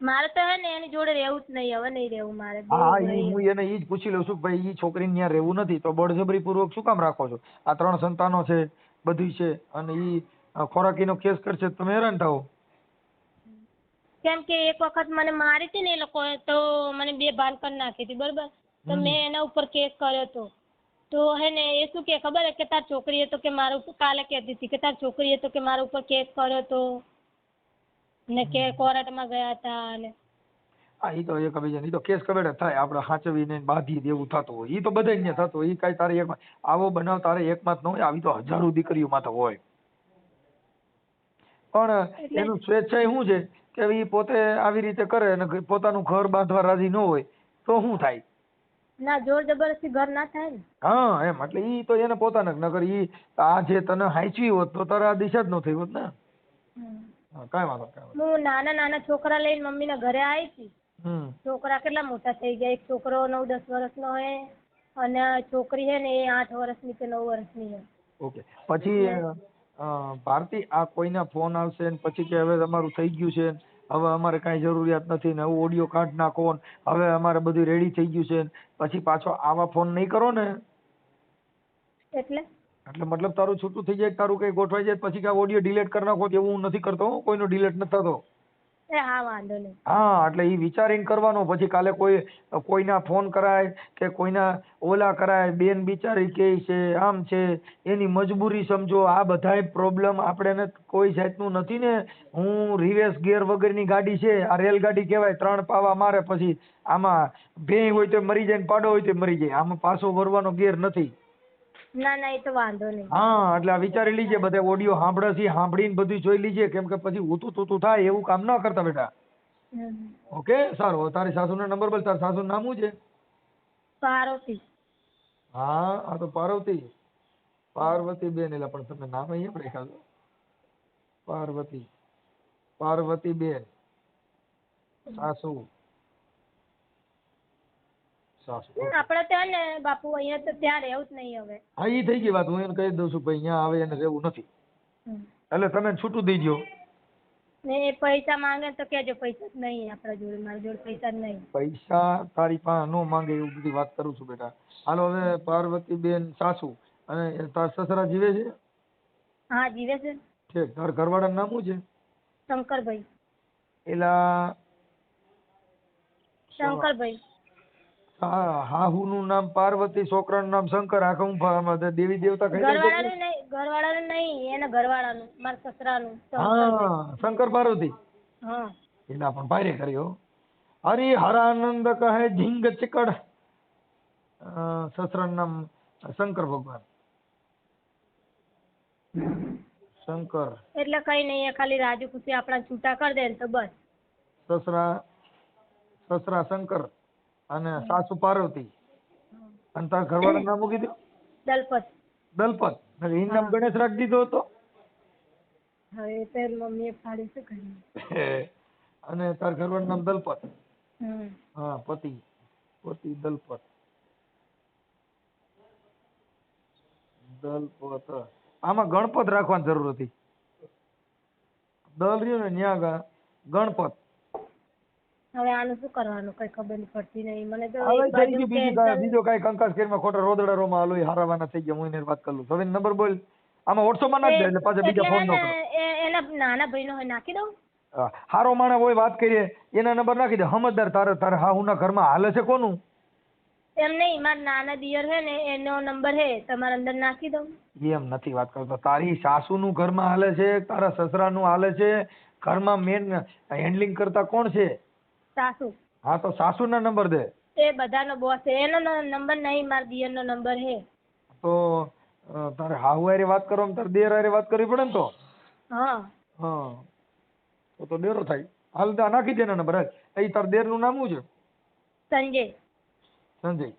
મારે તો હે ને એની જોડે રહેવું જ નહીં. હવે નહીં રહેવું મારે. હા હું એને ઈ જ પૂછી લઉં છું કે ભાઈ ઈ છોકરીને ત્યાં રહેવું નથી તો બળજબરી પૂર્વક શું કામ રાખો છો? આ 3 સંતાનો છે, બધું છે, અને ઈ ખોરાકીનો કેસ કરશે તમે હેરાન થાઓ. કેમ કે એક વખત મને મારી હતી ને એ લોકોએ તો મને 2 ભાન કરી નાખી હતી, બરોબર? તો મેં એના ઉપર કેસ કર્યો હતો. તો હે ને એ શું કે ખબર હે કે તાર છોકરીએ તો કે મારા ઉપર કાલે કહેતી હતી કે તાર છોકરીએ તો કે મારા ઉપર કેસ કર્યો હતો ને કે કોર્ટમાં ગયા હતા ને. હા ઈ તો એકબીજાને ઈ તો કેસ કરેડા થાય, આપણે સાચવીને બાંધી દેવું થતું હોય. ઈ તો બધાય ને થતું હોય. ઈ કાંઈ તારે એકમાં આવો બનાવ તારે એકમાં જ ન હોય, આવી તો હજારો દીકરીઓમાં તો હોય. પણ એનું સ્વેચ્છાએ શું છે કે ઈ પોતે આવી રીતે કરે અને પોતાનું ઘર બાંધવા રાજી ન હોય તો શું થાય? ના જોર જબરદસ્તી ઘર ના થાય ને. હા એમ એટલે ઈ તો એને પોતાને નગર ઈ આ જે તને હાંચવી હોત તો તારે આ દિશા જ ન થઈ હોત ને. કાંઈ વાંધો. હું નાના છોકરા લઈને મમ્મીના ઘરે આવી હતી. છોકરા કેટલા મોટા થઈ ગયા. એક છોકરો 9-10 વર્ષનો હે અને છોકરી હે ને એ 8 વર્ષની કે 9 વર્ષની હે. ઓકે. પછી ભારતી આ કોઈના ફોન આવશે ને પછી કે હવે તમારું થઈ ગયું છે, હવે અમારે કાંઈ જરૂરિયાત નથી ને હવે ઓડિયો કાઢ નાખો ને હવે અમારે બધું રેડી થઈ ગયું છે, પછી પાછો આવા ફોન નહીં કરો ને. એટલે મતલબ તારું છૂટું થઈ જાય, તારું કઈ ગોઠવાઈ જાય પછી કે ઓડિયો ડિલીટ કરી નાખો, એવું હું નથી કરતો. કોઈનો ડિલીટ નથી થતો. હા વાંધો નહીં. હા એટલે ઈ વિચારીને કરવાનો. પછી કાલે કોઈના ફોન કરાય કે કોઈના ઓલા કરાય, બેન બિચારી કે છે આમ છે, એની મજબૂરી સમજો. આ બધાય પ્રોબ્લેમ આપણે કોઈ જાતનું નથી ને. હું રિવર્સ ગિયર વગરની ગાડી છે, આ રેલગાડી કહેવાય. 3 પાવા મારે પછી આમાં ભેંય હોય તો મરી જાય ને પાડો હોય તો મરી જાય. આમાં પાછો વરવાનો ગિયર નથી. ના ના એ તો વાંધો નહીં. હા એટલે આ વિચારી લીજે, બધે ઓડિયો સાંભળે છે, સાંભળીને બધું જોઈ લીજે, કેમ કે પછી ઊતું તૂતું થાય એવું કામ ન કરતા બેટા. ઓકે સારું. હવે તારી સાસુનો નંબર બોલ. તારી સાસુનું નામ શું છે? પાર્વતી. હા આ તો પાર્વતી, પાર્વતી બેન. એટલે પણ તમે નામ અહીંયા રાખ્યા છો, પાર્વતી, પાર્વતી બેન. સાસુ, સાસુ. આપણે ત્યાં ને બાપુ અહીંયા તો ત્યાં રહેવું જ નહીં હવે. હા ઈ થઈ ગઈ વાત. હું એને કહી દઉં છું ભાઈ અહીંયા આવે એને રહેવું નથી, એટલે તમે છૂટું દઈ દો. ને એ પૈસા માંગે તો કેજો, પૈસા જ નહીં આપણા જોડે, મારા જોડે પૈસા જ નહીં. પૈસા તારી પાસે નો માંગે એવું બધી વાત કરું છું બેટા. હાલો હવે પાર્વતી બેન સાસુ, અને તાર સસરા જીવે છે? હા જીવે છે. ઠીક. તાર ઘરવાળાનું નામ શું છે? શંકરભાઈ. એલા શંકરભાઈ. હાહુનું નામ પાર્વતી, છોકરાનું નામ શંકર. આખા દેવી દેવતા કઈ ઘરવાળાનું નહીં, ઘરવાળાનું નહીં, એના ઘરવાળાનું, મારા સસરાનું. હા શંકર પાર્વતી. હા એના પણ ભારે કર્યો. હરિ હરાનંદ કહે ઝીંગ ચિકડ. સસરાનું નામ શંકર ભગવાન. શંકર એટલે કઈ નહીં, એ ખાલી રાજુ ખુશી આપણા છૂટા કરી દે ને તો બસ. સસરા શંકર અને સાસુ પાર્વતી. અને તાર ઘરવાળાનું નામ મૂકી દો દલપત. દલપત. એનું નામ ગણેશ રાખી દીધો હતો. હવે તો મમ્મીએ ફાડી શું કર્યું. અને તાર ઘરવાળાનું નામ દલપત. હમ. હા પતિ, પતિ દલપત. દલપત. આમાં ગણપત રાખવાની જરૂર હતી. દલ રહ્યું ને ન્યા ગણપત. હવે આનું શું કરવાનું કઈ ખબર નહીં પડતી નહીં મને તો. હવે થઈ ગયું બીજો કઈ કંકાસ કેરમાં ખોટા રોદડા રોમાં હાલો હારાવાના થઈ ગયા. હું એને વાત કરું. હવે નંબર બોલ. આમાં WhatsApp માં નાખી દે એટલે પાછા બીજા ફોન ન કરો. એના નાના ભાઈનો હોય નાખી દઉં. હારો માણસ હોય વાત કરીએ એના નંબર નાખી દે. સમજદાર. તારે હાહુના ઘરમાં હાલે છે કોનું? એમ નહીં, મારા નાના દિયર છે ને એનો નંબર છે, તમારા અંદર નાખી દઉં. એમ નથી વાત કરતો. તારી સાસુનું ઘરમાં હાલે છે, તારા સસરાનું હાલે છે, ઘરમાં મેન હેન્ડલિંગ કરતા કોણ છે? સાસુ. હા તો સાસુના નંબર દે. એ બધાનો બોસ છે, એનો નંબર નહીં, મારા દિયરનો નંબર છે. તો તારે હાહુ હારે વાત કરવામાં તારે દેર હારે વાત કરવી પડે ને તો. હા હા તો ડેરો થાય. હાલ નાખી દે નંબર. એ તાર દેરનું નામ શું છે? સંજય. સંજય.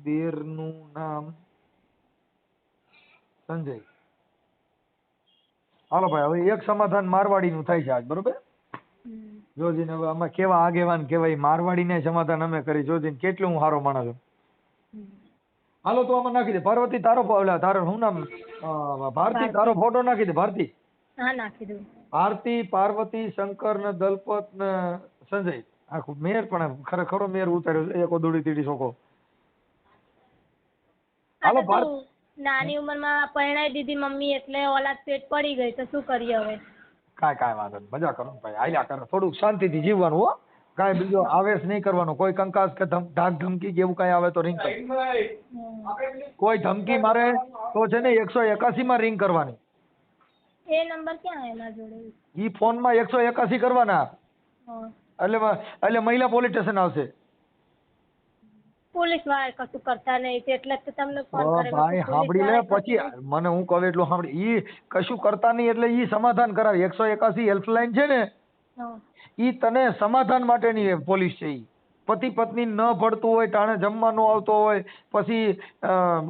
દેરનું નામ સંજય. હાલો ભાઈ હવે એક સમાધાન મારવાડીનું થાય છે આજ, બરોબર? જોજીને હવે આમાં કેવા આગેવાન કેવાય, મારવાડીને સમાધાન અમે કરી. જોજીને કેટલું હું સારો માણસ છું. હાલો તો આમાં નાખી દે. પાર્વતી તારો તારો શું નામ? ભારતી. તારો ફોટો નાખી દે. ભારતી. હા નાખી દઉં. ભારતી, પાર્વતી, શંકર ને દલપત ને સંજય. આખું મેર પણ ખરો મેર ઉતાર્યો છે. એકો દોડી તીડી શોકો. હાલો ભારત. નાની ઉંમરમાં પરણાઈ દીધી મમ્મી એટલે ઓલાદ પેટ પડી ગઈ તો શું કરીએ હવે. કાંઈ વાંધો નહીં. મજા કરો ભાઈ. હાલ્યા કરો. થોડુંક શાંતિથી જીવવાનું હો. કાંઈ બીજો આવેશ નહીં કરવાનો. કોઈ કંકાસ કે ધાક ધમકી કે એવું કાંઈ આવે તો રિંગ કર. કોઈ ધમકી મારે તો છે ને 181 માં રિંગ કરવાની. એ નંબર ક્યાં છે મારા જોડે? ઈ ફોન માં 181 કરવાના. એટલે મહિલા પોલીસ સ્ટેશન આવશે. પોલીસ વાળા કશું કરતા નહીં એટલે જ તમને ફોન કર્યો. ભાઈ સાંભળી લે પછી મને હું કહું એટલું સાંભળી. ઈ કશું કરતા નહીં એટલે ઈ સમાધાન કરાવે. 181 હેલ્પલાઇન છે ને ઈ તને સમાધાન માટેની પોલીસ છે. ઈ પતિ પત્ની ન ભળતું હોય, ટાણે જમવા ન આવતો હોય, પછી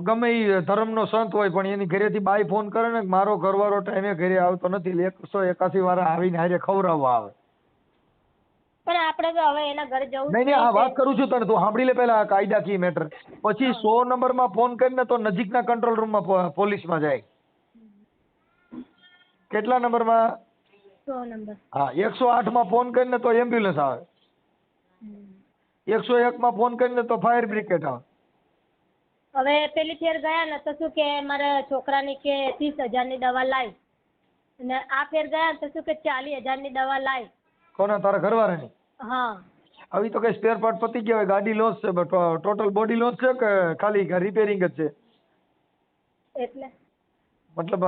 ગમે ઈ ધર્મનો સંત હોય પણ એની ઘરેથી બાઈ ફોન કરે ને મારો ઘરવાળો ટાઈમે ઘરે આવતો નથી, 181 વાળા આવીને હારે ખવડાવવા આવે. પણ આપણે તો હવે એના ઘરે જવું નહીં આ વાત કરું છું તને. તું સાંભળી લે પેલા કાયદાકીય મેટર. પછી 100 નંબરમાં ફોન કરીને તો નજીકના કંટ્રોલ રૂમમાં પોલીસમાં જાય. કેટલા નંબરમાં? 100 નંબર. હા 108 માં ફોન કરીને તો એમ્બ્યુલન્સ આવે. 101 માં ફોન કરીને તો ફાયર બ્રિગેડ આવે. હવે પેલી ફેર ગયા ને તો શું કે મારા છોકરાની કે 30,000 ની દવા લાવી અને આ ફેર ગયા તો શું કે 40,000 ની દવા લાવી. કોના? તારા ઘરવાળાની? હા. હવે તો કઈ સ્પેર પાર્ટ પતી ગયા હોય? ગાડી લોસ છે, ટોટલ બોડી લોસ છે કે ખાલી રિપેરિંગ જ છે? એટલે મતલબ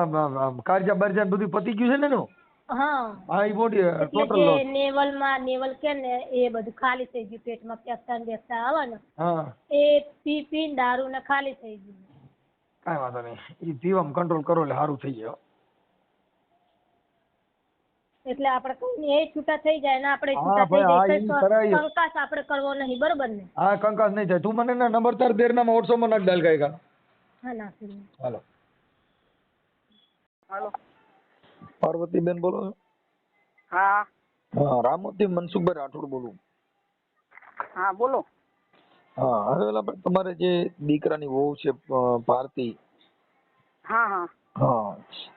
કારજા બારજા બધું પતી ગયું છે ને એનું? હા એ બોડી ટોટલ લોસ. નેવલ કે ને એ બધું ખાલી થઈ ગયું. પેટમાં પેસતા આવે ને એ પી દારૂ ને ખાલી થઈ ગયું. કાંઈ વાંધો નહીં, ઈ પીવામાં કંટ્રોલ કરો એટલે સારું થઈ જાય. એટલે આપણે કઈ નહીં, એ છૂટા થઈ જાય ને આપણે હા છૂટા થઈ ભાઈ, હા, જાય, ઈ કઈ કરાય. કંકાસ આપણે કરવો નહીં, બરોબર ને? હા, કંકાસ નહીં થાય. તું મને ના નંબર તાર દેરનામાં વોટ્સઅપમાં નાખ દાલ કાંઈ. હા, નાખી દઉં. હાલો. હાલો. પાર્વતીબેન બોલો? હા હા, રામોથી મનસુખભાઈ રાઠોડ બોલું. હા બોલો. હા, હવે આપણે તમારે જે દીકરાની વહુ છે ભારતી. હા હા હા,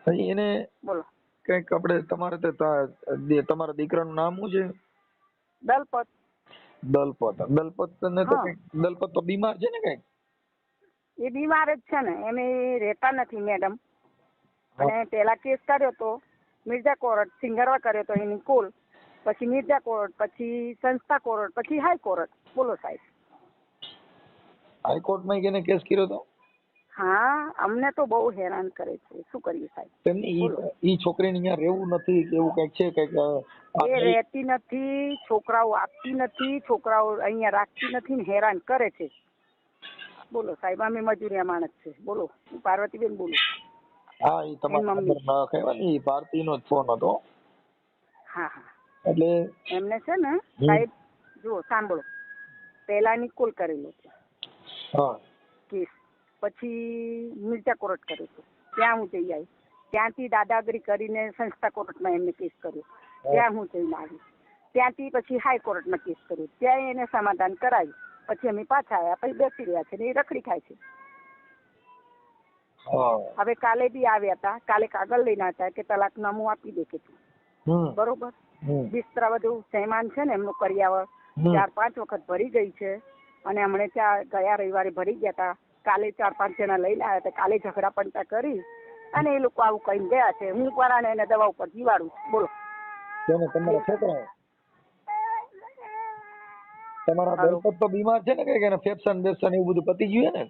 પછી એને બોલો. કંઈક આપણે તમારા દીકરાનું નામ શું છે? દલપત. દલપત ને તો કંઈક દલપત તો બીમાર છે ને કંઈક? એ બીમાર જ છે ને, એને રહેતા નથી મેડમ. અને પેલા કેસ કર્યો તો મિર્ઝા કોર્ટ, સિંગરવા કર્યો તો એની કુલ, પછી મિર્ઝા કોર્ટ, પછી સંસ્થા કોર્ટ, પછી હાઈકોર્ટ. બોલો સાહેબ. હાઈકોર્ટમાં એને કેસ કર્યો તો? હા, અમને તો બહુ હેરાન કરે છે, શું કરીએ સાહેબ. ઈ છોકરીને અહીંયા રહેવું નથી કે એવું કંઈક છે કંઈક? એ રહેતી નથી, છોકરાઓ આપતી નથી, છોકરાઓ અહીંયા રાખતી નથી ને હેરાન કરે છે. બોલો સાહેબ, અમે મજૂરિયા માણસ છે. બોલો, હું પાર્વતીબેન બોલું. હા, ઈ તમારા નંબર ન કહેવાય ને, ઈ ભારતીનો જ ફોન હતો. હા હા. એટલે એમને છે ને સાહેબ, જુઓ સાંભળો, પહેલાની કોલ કરેલો છે કેસ, પછી મિર્ઝા કોર્ટ કર્યો હતો, ત્યાં હું જઈ આવી. ત્યાંથી દાદાગીરી કરીને સંસ્થા કોર્ટમાં એમને કેસ કર્યો, ત્યાં હું જઈને આવી. ત્યાંથી પછી હાઈકોર્ટમાં કેસ કર્યો, ત્યાં એને સમાધાન કરાવ્યું. પછી અમે પાછા આવ્યા, પછી બેસી રહ્યા છે ને એ રખડી ખાય છે. હવે કાલે બી આવ્યા હતા, કાલે કાગળ લઈને હતા કે તલાકનામું આપી દે કે તું, બરોબર. બિસ્તરા બધું સામાન છે ને એમનું કરિયાવર 4-5 વખત ભરી ગઈ છે. અને હમણે ત્યાં ગયા રવિવારે ભરી ગયા હતા, કાલે 4-5 જણા લઈને આવ્યા હતા, કાલે ઝઘડા પંટા કરી અને એ લોકો આવું કહીને ગયા છે. હું પરાણે એને દવા ઉપર જીવાડું. બોલો. તમારા છોકરા તમારા દલપત તો બીમાર છે ને, કઈ ફેફસા બેફસા એવું બધું પતી ગયું ને?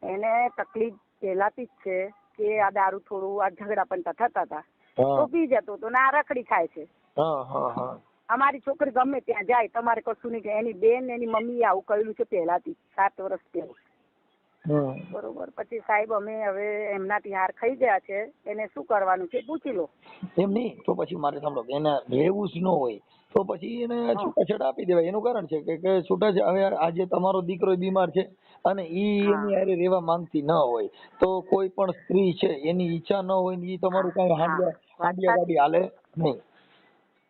એને તકલીફ પહેલાથી જ છે કે આ દારૂ થોડું આ ઝઘડા પંટા થતા હતા તો પી જતો હતો ને આ રખડી ખાય છે. અમારી છોકરી ગમે ત્યાં જાય, તમારે કશું નહીં. એની બેન એની મમ્મી આવું કરેલું છે પહેલાથી, 7 વર્ષ પહેલા. બરોબર. પછી સાહેબ અમે હવે એમનાથી હાર ખાઈ ગયા છે, એને શું કરવાનું છે પૂછી લો. એમ નહીં તો પછી મારે સાંભળો, એને રહેવું જ ન હોય તો પછી એને છૂટાછેડા આપી દેવાય. એનું કારણ છે કે છૂટાછેડા, હવે આજે તમારો દીકરો બીમાર છે અને ઈ એની હારે રહેવા માંગતી ન હોય તો કોઈ પણ સ્ત્રી છે એની ઈચ્છા ન હોય ને ઈ તમારું કઈ હાંડિયા ગાડી હાલે નહીં.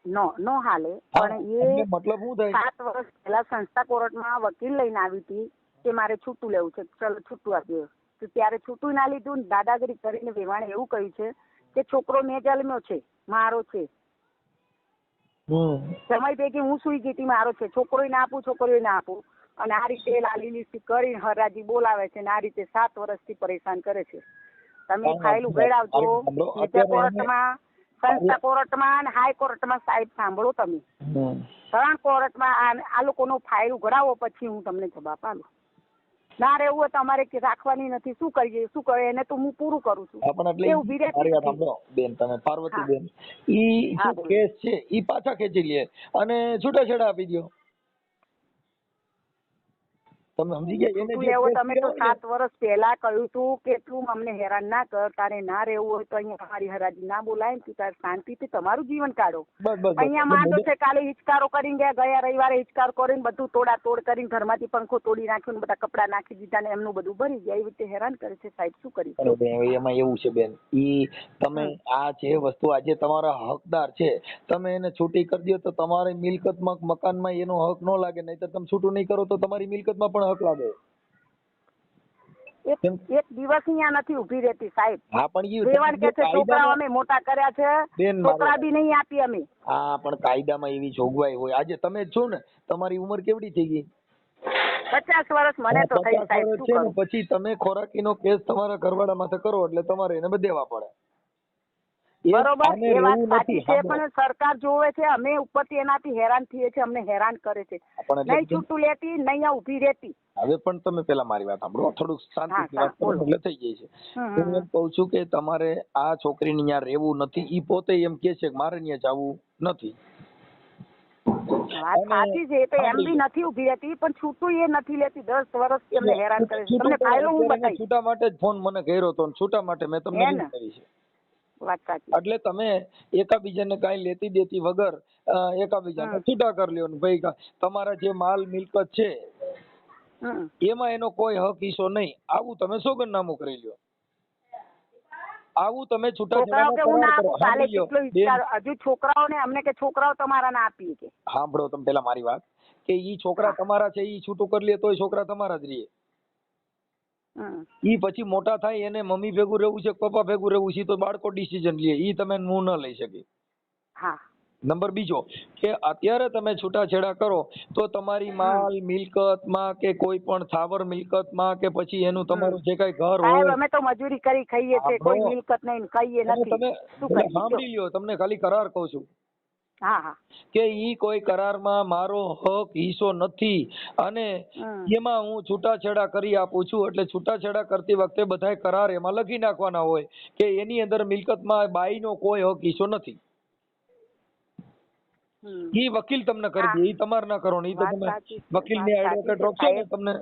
નો હાલે. પણ એ મતલબ શું થાય, 7 વર્ષ પહેલા સંસ્થા કોર્ટમાં વકીલ લઈને આવી હતી કે મારે છૂટું લેવું છે, ચલો છૂટું આપ્યું. તો ત્યારે છૂટું ના લીધું, દાદાગીરી કરીને વેવાણે એવું કહ્યું છે કે છોકરો મેં જન્મ્યો છે, મારો છે. સમય ભેગી હું સુઈ ગઈ હતી, મારો છે. છોકરો ના આપું, છોકરીઓ ના આપું. અને આ રીતે લાલી લીસી કરીને હરાજી બોલાવે છે ને આ રીતે 7 વર્ષથી પરેશાન કરે છે. તમે ફાઇલ ઉઘાડાવજો નીચે કોર્ટમાં, સંસ્થા કોર્ટમાં અને હાઈકોર્ટમાં. સાહેબ સાંભળો, તમે 3 કોર્ટમાં આ લોકોનો ફાઇલ ઉઘડાવો, પછી હું તમને જવાબ આપું. ના રહેવું હોય તો અમારે રાખવાની નથી. શું કરીએ, શું કરે એને તો હું પૂરું કરું છું. બેન તમે પાર્વતીબેન, ઈ કેસ છે ઈ પાછા ખેંચી લે અને છૂટાછેડા આપી દો. તમે સમજી ગયા? તમે તો 7 વર્ષ પહેલા કહ્યું હતું કે તું અમને હેરાન ના કર, તારે ના રહેવું હોય તો અહીંયા તમારી હરાજી ના બોલાય ને તું તારે શાંતિથી તમારું જીવન કાઢો. અહીંયા માંડો છે, કાલે હિચકારો કરીને ગયા રવિવારે હિચકારો કરીને બધું તોડ કરીને ઘરમાંથી પંખો તોડી નાખ્યો ને બધા કપડા નાખી દીધા ને એમનું બધું ભરી ગયા. એવી રીતે હેરાન કરે છે સાહેબ, શું કરી? એમાં એવું છે બેન, ઈ તમે આ જે વસ્તુ આજે તમારા હકદાર છે, તમે એને છૂટી કરી દો તો તમારી મિલકતમાં મકાનમાં એનો હક ન લાગે. નહીં તો તમે છૂટું નહીં કરો તો તમારી મિલકતમાં પણ હક લાગે. એક દિવસ અહીંયા નથી ઉભી રહેતી સાહેબ. હા, પણ વેવાણ કે છે છોકરાઓ અમે મોટા કર્યા છે, છોકરા બી નહીં આપી અમે. હા, પણ કાયદામાં એવી જોગવાઈ હોય. આજે તમે છો ને, તમારી ઉંમર કેવડી થઈ ગઈ? 50 વર્ષ મને તો થઈ સાહેબ. છે ને, પછી તમે ખોરાકીનો કેસ તમારા ઘરવાળા માથે કરો એટલે તમારે એને બધેવા પડે. બરોબર, એ વાત સાચી છે. પણ સરકાર જોવે છે અમે ઉપરથી એનાથી હેરાન થઈએ છીએ, અમને હેરાન કરે છે. નહીં છૂટું લેતી, નહીં ઉભી રહેતી. હવે પણ તમે પેલા મારી વાત સાંભળો, થોડુંક શાંતિથી વાત કરો એટલે થઈ જાય છે. હું એમ કહું છું કે તમારે આ છોકરીને ત્યાં રહેવું નથી. ઈ પોતે એમ કે છે કે મારે ત્યાં જવું નથી. વાત સાચી છે. એ તો એમ બી નથી ઉભી રહેતી, પણ છૂટું એ નથી લેતી. 10 વર્ષથી અમને હેરાન કરે છે. તમને ફાઇલો હું બતાવી. છૂટા માટે જ ફોન મને કર્યો હતો, છૂટા માટે મેં તમને વાત કરી છે. વાત સાચી. એટલે તમે એકાબીજાને કાંઈ લેતી દેતી વગર એકાબીજાને છૂટા કરી લ્યો ને ભાઈ તમારા જે માલ મિલકત છે એમાં એનો કોઈ હક હિસ્સો નહીં, આવું તમે સોગંદનામું કરી લ્યો. આવું તમે છૂટાછેડાનો કરાર કરો. હજુ છોકરાઓને અમને કે છોકરાઓ તમારા ના આપીએ કે. સાંભળો તમે પેલા મારી વાત, કે ઈ છોકરા તમારા છે, ઈ છૂટું કરી લે તોય છોકરા તમારા જ રહીએ. ઈ પછી મોટા થાય એને મમ્મી ભેગું રહેવું છે, પપ્પા ભેગું રહેવું છે, તો બાળકો ડિસિઝન લે. ઈ તમે હું ન લઈ શકી. નંબર બીજો, કે અત્યારે તમે છૂટાછેડા કરો તો તમારી માલ મિલકતમાં કે કોઈ પણ સ્થાવર મિલકતમાં કે પછી એનું તમારું જે કઈ ઘર હોય, અમે તો મજૂરી કરી ખાઈએ છે, કોઈ મિલકત નહીં, કહીએ નથી. તમે સાંભળી લ્યો, તમને ખાલી કરાર કહું છું કે ઈ કોઈ કરારમાં મારો હક હિસ્સો નથી, અને એમાં હું છૂટાછેડા કરી આપું છું. એટલે છૂટાછેડા કરતી વખતે બધાય કરાર એમાં લખી નાખવાના હોય કે એની અંદર મિલકતમાં બાઈનો કોઈ હક હિસ્સો નથી. ઈ વકીલ તમને કરી દે, ઈ તમારે ના કરો ને. ઈ તો તમે વકીલની એડવોકેટ રોકશો ને તમને.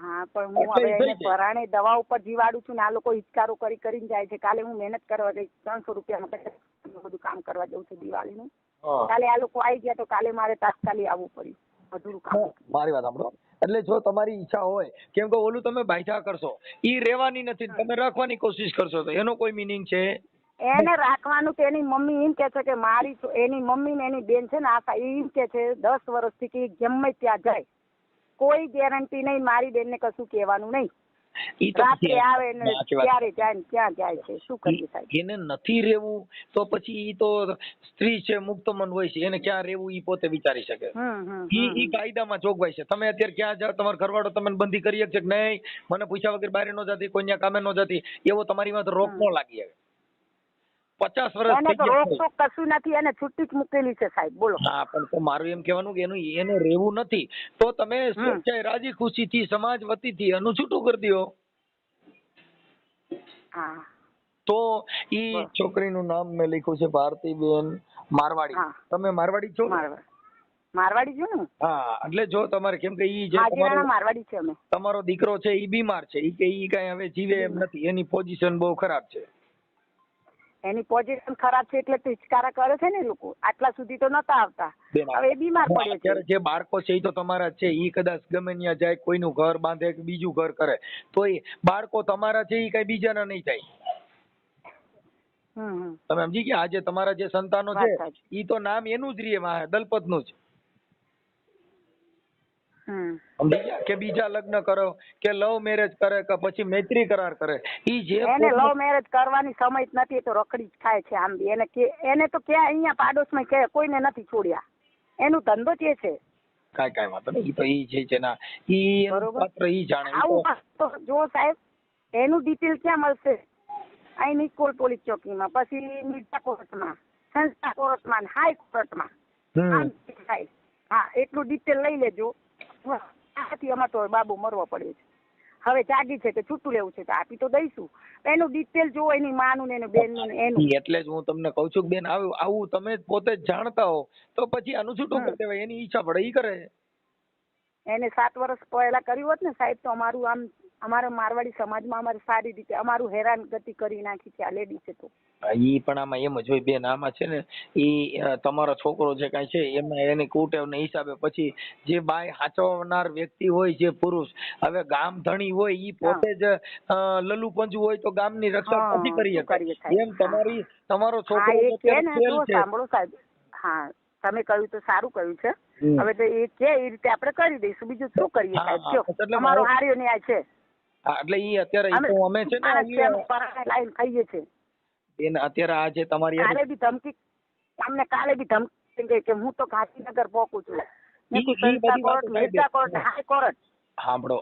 હા, પણ હું હવે એને પરાણે દવા ઉપર જીવાડું છું ને આ લોકો હિચકારો કરીને જાય છે. કાલે હું મહેનત કરવા ગઈ, 300 રૂપિયામાં બધું કામ કરવા જવું છે દિવાળીનું. કાલે આ લોકો આવી ગયા તો કાલે મારે તાત્કાલિક આવવું પડ્યું બધું કામ. મારી વાત સાંભળો, એટલે જો તમારી ઈચ્છા હોય, કેમ કે ઓલું તમે બાયઠા કરશો, ઈ રહેવાની નથી, તમે રાખવાની કોશિશ કરશો, તો એનો કોઈ મિનિંગ છે? એને રાખવાનું તો એની મમ્મી એમ કે છે કે મારી એની મમ્મી ને એની બેન છે ને આશા એમ કે છે 10 વર્ષથી કે ગમે ત્યાં જાય, કોઈ ગેરંટી નહીં. મારી બેન ને કશું કહેવાનું નહીં. રાત્રે આવે ને ક્યારે જાય ને ક્યાં જાય છે, શું કરીએ સાહેબ? એને નથી રહેવું તો પછી ઈ તો સ્ત્રી છે, મુક્ત મન હોય છે, એને ક્યાં રહેવું ઈ પોતે વિચારી શકે. ઈ કાયદામાં જોગવાઈ છે. તમે અત્યારે ક્યાં જાવ, તમારો ઘરવાળો તમને બંધી કરી શકે કે નહીં, મને પૂછ્યા વગર બહાર ન જતી, કોઈ કામે ન જતી, એવો તમારી માં રોક ન લાગી આવે. 50 વર્ષ રોકટોક કશું નથી, એને છૂટી જ મૂકેલી છે સાહેબ. બોલો. હા, પણ તો મારું એમ કહેવાનું કે એને રહેવું નથી તો તમે સ્વેચ્છાએ રાજી ખુશીથી સમાજ વતીથી એનું છૂટું કરી દો. તો ઈ છોકરીનું નામ મેં લખ્યું છે ભારતીબેન મારવાડી. તમે મારવાડી છો? મારવાડી છું ને. હા, એટલે જો તમારે, કેમ કે ઈ જે મારવાડી છે, તમારો દીકરો છે ઈ બીમાર છે, ઈ કે ઈ કઈ હવે જીવે એમ નથી, એની પોઝિશન બહુ ખરાબ છે. એની પોઝિશન ખરાબ છે એટલે તો હિચકારા કરે છે ને લોકો. આટલા સુધી તો નતા આવતા, હવે બીમાર પડ્યો છે. જે બાળકો છે એ તો તમારા છે, ઈ કદાચ ગમે ત્યાં જાય, કોઈનું ઘર બાંધે કે બીજું ઘર કરે, તો એ બાળકો તમારા છે, ઈ કઈ બીજાના નહીં થાય. તમે સમજી ગયા? આજે તમારા જે સંતાનો છે ઈ તો નામ એનું જ રહે, દલપત નું જ. સમજી ગયા? કે બીજા લગ્ન કરો કે લવ મેરેજ કરે કે પછી મૈત્રી કરાર કરે, ઈ જે એને લવ મેરેજ કરવાની સમય જ નથી, તો રખડી જ ખાય છે આમ બી. એને તો ક્યાં અહીંયા પાડોશમાં કે કોઈને નથી છોડ્યા, એનું ધંધો જ છે. કાંઈ વાંધો નહીં, ઈ તો ઈ છે ના, ઈ પાત્ર ઈ જાણે. આવું જો સાહેબ, એનું ડિટેલ ક્યાં મળશે? અહીં નિકોલ પોલીસ ચોકીમાં, પછી મિર્ઝા કોર્ટમાં, સંસ્થા કોર્ટમાં, હાઈ કોર્ટમાં. હા, એટલું ડિટેલ લઈ લેજો. અમાર તો બાબુ મરવો પડ્યો છે, હવે જાગી છે કે છૂટું લેવું છે તો આપી તો દઈશું. એનું ડિટેલ જો, એની માનું ને એની બેનનું ને એનું. એટલે જ હું તમને કઉ છું કે બેન, આવું તમે પોતે જ જાણતા હો તો પછી આનું છૂટું કરી દેવાય. એની ઈચ્છા પડે ઈ કરે. એને 7 વર્ષ પહેલા કર્યું હોત ને સાહેબ, તો અમારું આમ અમારા મારવાડી સમાજમાં અમારે સારી રીતે અમારું હેરાનગતિ કરી નાખી છે આ લેડી છે. તો ઈ પણ આમાં એમ જ હોય બેન, આમાં છે ને ઈ તમારો છોકરો જે કાંઈ છે એમાં એની કુટેવને હિસાબે પછી જે બાય હાચવનાર વ્યક્તિ હોય, જે પુરુષ, હવે ગામ ધણી હોય, ઈ પોતે જ લલ્લુ પંજુ હોય તો ગામની રક્ષા નથી કરી શકે. એમ તમારો છોકરો સાંભળો સાહેબ, હા તમે કહ્યું તો સારું કહ્યું છે. હવે તો એ કે એ રીતે આપણે કરી દઈશું, બીજું શું કરીએ સાહેબ? જો અમારો હાર્યો ન્યાય છે. એટલે ઈ અત્યારે અમે છે ને લાઈન ખાઈએ છે બેન. અત્યારે આ જે તમારી કાલે બી ધમકી, અમને કાલે બી ધમકી કે હું તો ગાંધીનગર પહોંચું છું. સાંભળો,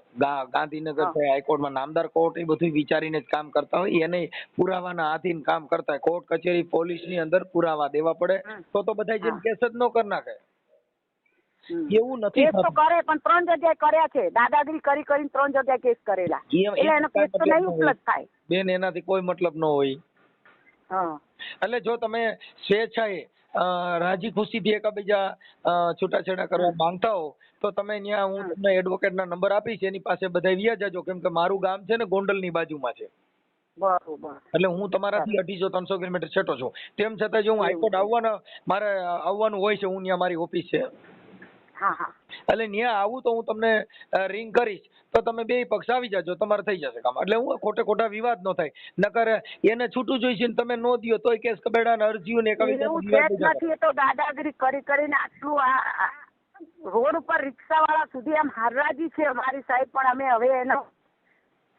ગાંધીનગર છે, હાઈકોર્ટમાં નામદાર કોર્ટ, એ બધું વિચારીને જ કામ કરતા હોય. એને પુરાવાના આધીન કામ કરતા હોય. કોર્ટ કચેરી પોલીસની અંદર પુરાવા દેવા પડે તો બધા જેમ કેસ જ ન કરી નાખે. એવું નથી તો કરે, પણ 3 જગ્યાએ કર્યા છે. દાદાગીરી કરીને 3 જગ્યાએ કેસ કરેલા, એટલે એનો કેસ તો નહીં ઉપલબ્ધ થાય બેન. એનાથી કોઈ મતલબ ન હોય. એટલે જો તમે સ્વેચ્છાએ રાજી ખુશીથી એકબીજા છૂટાછેડા કરવા માંગતા હો તો તમે ત્યાં હું તમને એડવોકેટના નંબર આપીશ, એની પાસે બધા વ્યા જજો, કેમ કે મારું ગામ છે ને ગોંડલની બાજુમાં છે. બરોબર. એટલે હું તમારાથી 250-300 કિલોમીટર છેટો છું. તેમ છતાં જો હું હાઈકોર્ટ મારે આવવાનું હોય છે, હું ત્યાં મારી ઓફિસ છે. હા હા. એટલે ત્યાં આવું તો હું તમને રિંગ કરીશ તો તમે બે પક્ષ આવી જાજો, તમારે થઈ જશે કામ. એટલે હું ખોટા વિવાદ ન થાય, નકર એને છૂટું જોઈશે ને તમે નો દિયો તોય કેસ કબેડા ને અરજીઓ ને નથી. તો દાદાગીરી કરીને આટલું આ રોડ ઉપર રિક્ષા વાળા સુધી આમ હરાજી છે અમારી સાહેબ, પણ અમે હવે એનો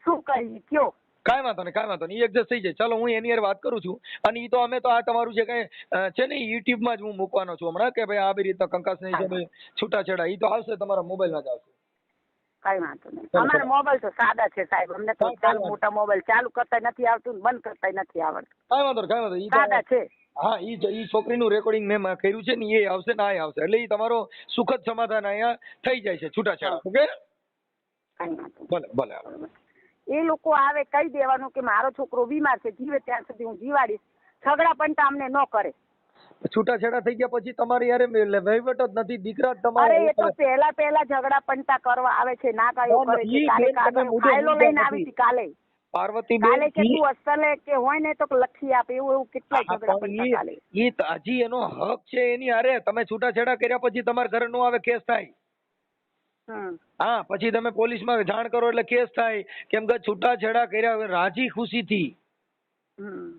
શું કરીએ કયો? કાંઈ વાંધો નહીં, એડજસ્ટ થઈ જાય. ચાલો હું એની હારે વાત કરું છું. અને ઈ તો અમે તો આ તમારું જે કઈ છે ને યુટ્યુબ માં જ હું મૂકવાનો છું હમણાં, કે ભાઈ આવી રીતના કંકાસ નહીં છે છૂટાછેડા, ઈ તો આવશે તમારા મોબાઈલ માં જ આવશે. કઈ વાંધો નહીં. અમારા મોબાઈલ તો સાદા છે સાહેબ, અમને તો મોટા મોબાઈલ ચાલુ કરતા નથી આવતું, બંધ કરતા નથી આવડતું. કાંઈ વાંધો નહીં, સાદા છે. હા, ઈ છોકરીનું રેકોર્ડિંગ મેં કર્યું છે ને, એ આવશે ને આ આવશે, એટલે ઈ તમારો સુખદ સમાધાન અહીંયા થઈ જાય છે છૂટાછેડા. ઓકે, કઈ વાંધો ભલે ભલે. એ લોકો આવે કહી દેવાનું કે મારો છોકરો બીમાર છે, જીવે ત્યાં સુધી હું જીવાડીશ, ઝઘડા પણ અમને ન કરે. છૂટાછેડા થઈ ગયા પછી તમારે યાર વહીવટ જ નથી, દીકરા જ તમારે. અરે એ તો પહેલા ઝઘડા પંટા કરવા આવે છે, ના કાયો કરે છે. કાલે ફાઇલો લઈને આવી હતી કાલે પાર્વતી કાલે કે તું અસલે કે હોય ને તો લખી આપે, એવું કેટલા ઝઘડા પંટા કાલે. ઈ હજી એનો હક છે એની હારે. તમે છૂટાછેડા કર્યા પછી તમારા ઘરે નો આવે, કેસ થાય. હા, પછી તમે પોલીસમાં જાણ કરો એટલે કેસ થાય, કેમ કે છૂટાછેડા કર્યા રાજી ખુશીથી.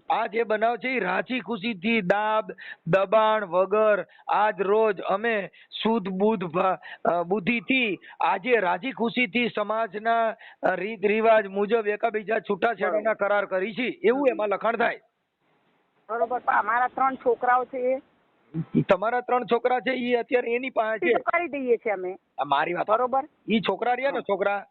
આ જે બનાવ છે એ રાજી ખુશીથી, દાબ દબાણ વગર આજ રોજ અમે શુદ્ધ બુદ્ધિથી આજે રાજી ખુશીથી સમાજના રીત રિવાજ મુજબ એકબીજા છૂટાછેડાના કરાર કરી છે, એવું એમાં લખાણ થાય. બરોબર. અમારા 3 છોકરાઓ છે. તમારા 3 છોકરા છે, એ અત્યારે એની પાસે છે, કરી દઈએ છીએ અમે. મારી વાત બરોબર. ઈ છોકરા રહ્યા ને, છોકરા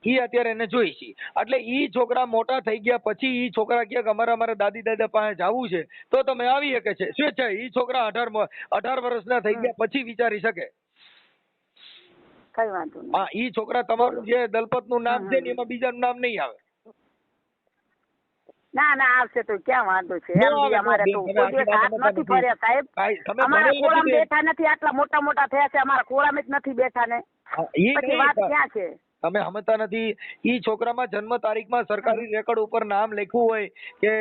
ઈ અત્યારે એને જોઈ છે. એટલે ઈ છોકરા મોટા થઈ ગયા પછી ઈ છોકરા કે અમારા દાદી દાદા પાસે જવું છે તો તમે આવી શકે છે. શું છે, ઈ છોકરા 18 વર્ષના થઈ ગયા પછી વિચારી શકે. કઈ વાંધો નહીં. હા, ઈ છોકરા તમારું જે દલપત નું નામ છે એમાં બીજાનું નામ નહીં આવે. ના આવશે તો ક્યાં વાંધો છે. અમારે તો કોઈ હાથ નથી ફર્યા સાહેબ, અમારા ખોળામાં બેઠા નથી, આટલા મોટા થયા છે, અમારા ખોળામાં જ નથી બેઠા ને, પછી વાત ક્યાં છે? તમે સમજતા નથી. ઈ છોકરામાં જન્મ તારીખમાં સરકારી રેકોર્ડ ઉપર નામ લખ્યું હોય કે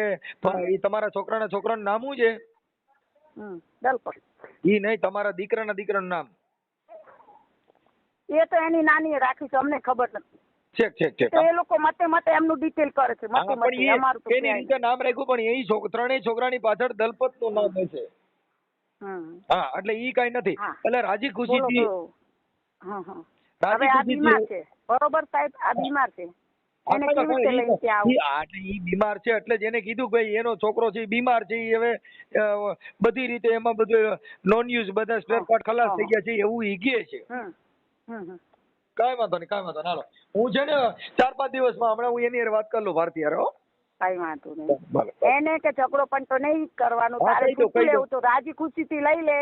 તમારા છોકરાનું નામ શું છે? દલપત. ઈ નહીં, તમારા દીકરાનું નામ. એ તો એની નાની રાખી છે, અમને ખબર નથી. છેક એ લોકો મતે એમનું ડિટેલ કરે છે. અમારું તો એની રીતે નામ રાખ્યું, પણ એ ત્રણેય છોકરાની પાછળ દલપત નું નામ છે. હા, એટલે ઈ કઈ નથી. એટલે રાજી ખુશીથી. હવે આ બીમાર છે, બરોબર સાહેબ, આ બીમાર છે. એને કેવી રીતે લઈને ત્યાં આવું? ઈ બીમાર છે એટલે જ એને કીધું કે ભાઈ એનો છોકરો છે બીમાર છે, ઈ હવે બધી રીતે એમાં બધું નોન યુઝ બધા સ્પેર પાર્ટ ખલાસ થઈ ગયા છે એવું ઈ કહે છે. કાંઈ વાંધો નહીં. હાલો, હું છે ને 4-5 દિવસમાં હમણાં હું એની વાત કરી લઉં ભારતી યાર. કઈ વાંધો નહીં. એને કે ઝઘડો પણ તો નહીં કરવાનું, તારે લેવું તો રાજી ખુશીથી લઈ લે,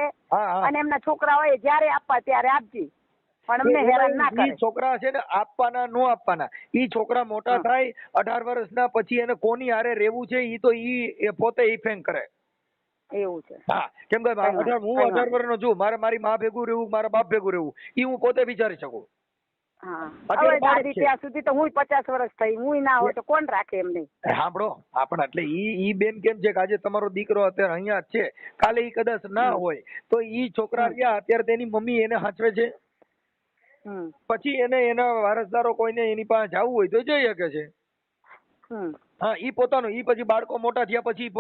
અને એમના છોકરા હોય જ્યારે આપવા ત્યારે આપજી, પણ અમને હેરાન ના કરે. છોકરા છે ને આપવાના નો આપવાના, ઈ છોકરા મોટા થાય 18 વર્ષના પછી એને કોની હારે રહેવું છે ઈ તો ઈ પોતે ઇફેન્ડ કરે. એવું છે. હા, કેમ કે હું 18 વર્ષનો છું, મારે મારી માં ભેગું રહેવું, મારા બાપ ભેગું રહેવું, ઈ હું પોતે વિચારી શકું. ત્યાં સુધી તો હું 50 વર્ષ થઈ, હું ના હોય તો કોણ રાખે એમને. સાંભળો, આપણે એટલે ઈ બેન કેમ છે કે આજે તમારો દીકરો અત્યારે અહીંયા જ છે, કાલે ઈ કદાચ ના હોય તો ઈ છોકરા રહ્યા અત્યારે તેની મમ્મી એને સાચવે છે, પછી એને એના વારસદારો કોઈને એની પાસે જવું હોય તો જઈ શકે છે. હા, ઈ પોતાનું, ઈ પછી બાળકો મોટા થયા પછી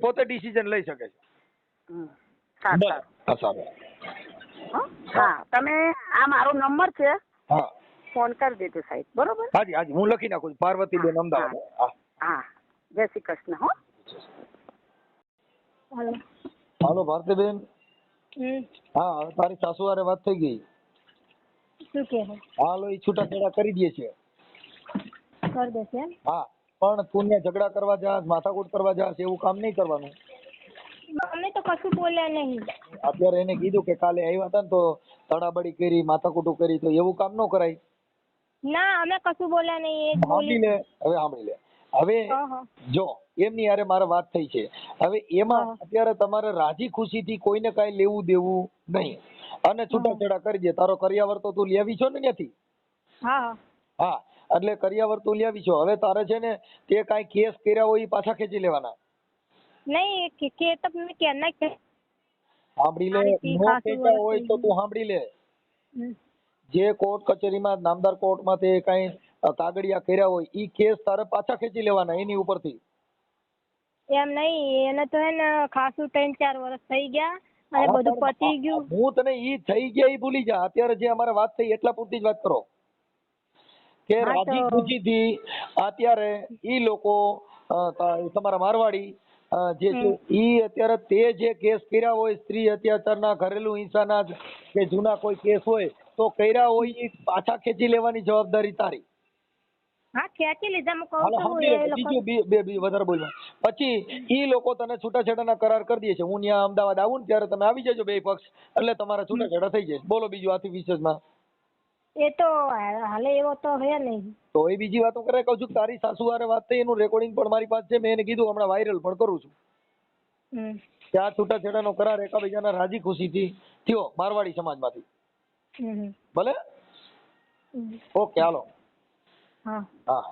પોતે ડિસિઝન લઈ શકે છે. હા, તમે આ મારો નંબર છે, હા, ફોન કરી દેજો સાહેબ. બરોબર? હાજી, હું લખી નાખું છું. પાર્વતીબેન, અમદાવાદ. હા, જય શ્રી કૃષ્ણ. હો, હાલો ભારતીબેન. હા, તારી સાસુ હારે વાત થઈ ગઈ. શું કે? હાલો, ઈ છૂટાછેડા કરી દે છે. કરી દેશે? હા, પણ તું ને ઝઘડા કરવા જાસ, માથાકૂટ કરવા જાસ, એવું કામ નહીં કરવાનું. અમે તો કશું બોલ્યા નહીં. અત્યારે એને કીધું કે કાલે આવ્યા હતા ને તો તડાબડી કરી, માથાકૂટ કરી, તો એવું કામ ન કરાય. ના, અમે કશું બોલ્યા નહીં. સાંભળી લે, હવે સાંભળી લે. હવે હા હા જો એમની યારે મારે વાત થઈ છે, હવે એમાં અત્યારે તમારે રાજી ખુશીથી કોઈને કાંઈ લેવું દેવું નહીં અને છૂટાછેડા કરી દે. તારો કરિયાવર તો તું લેવી છો ને ત્યાંથી? હા હા, એટલે કરિયાવર તું લેવી છો. હવે તારે છે ને તે કાંઈ કેસ કર્યા હોય એ પાછા ખેંચી લેવાના. નહીં કે તો મેં ક્યારના સાંભળી લે, નો ખેંચ્યા હોય તો તું સાંભળી લે, જે કોર્ટ કચેરીમાં નામદાર કોર્ટમાં તે કાંઈ કાગળિયા કર્યા હોય ઈ કેસ તારે પાછા ખેંચી લેવાના એની ઉપરથી. એમ નહીં, એને તો હે ને ખાસું 3-4 વર્ષ થઈ ગયા અને બધું પતી ગયું. હું તને ઈ થઈ ગયા ઈ ભૂલી જા. અત્યારે જે અમારે વાત થઈ એટલા પૂરતી જ વાત કરો કે રાજી ખુશીથી અત્યારે ઈ લોકો તમારા મારવાડી જે છે ઈ અત્યારે તે જે કેસ કર્યા હોય સ્ત્રી અત્યાચારના, ઘરેલું હિંસાના કે જૂના કોઈ કેસ હોય તો કર્યા હોય ઈ પાછા ખેંચી લેવાની જવાબદારી તારી. હા ખેંચી લીધા. હું કહું છું બીજું વધારે બોલવા પછી ઈ લોકો તને છૂટાછેડાના કરાર કરી દે છે. હું ત્યાં અમદાવાદ આવું ને ત્યારે તમે આવી જજો બે પક્ષ, એટલે તમારા છૂટાછેડા થઈ જાય. બોલો બીજું આથી વિશેષમાં? એ તો હાલે એવો તો હે નહીં. તો એ બીજી વાતો કરે. કહું છું તારી સાસુ હારે વાત થઈ એનું રેકોર્ડિંગ પણ મારી પાસે છે. મેં એને કીધું હમણાં વાયરલ પણ કરું છું કે આ છૂટાછેડાનો કરાર એકાબીજાના રાજી ખુશીથી થયો મારવાડી સમાજમાંથી. ભલે, ઓકે, હાલો. હા હા.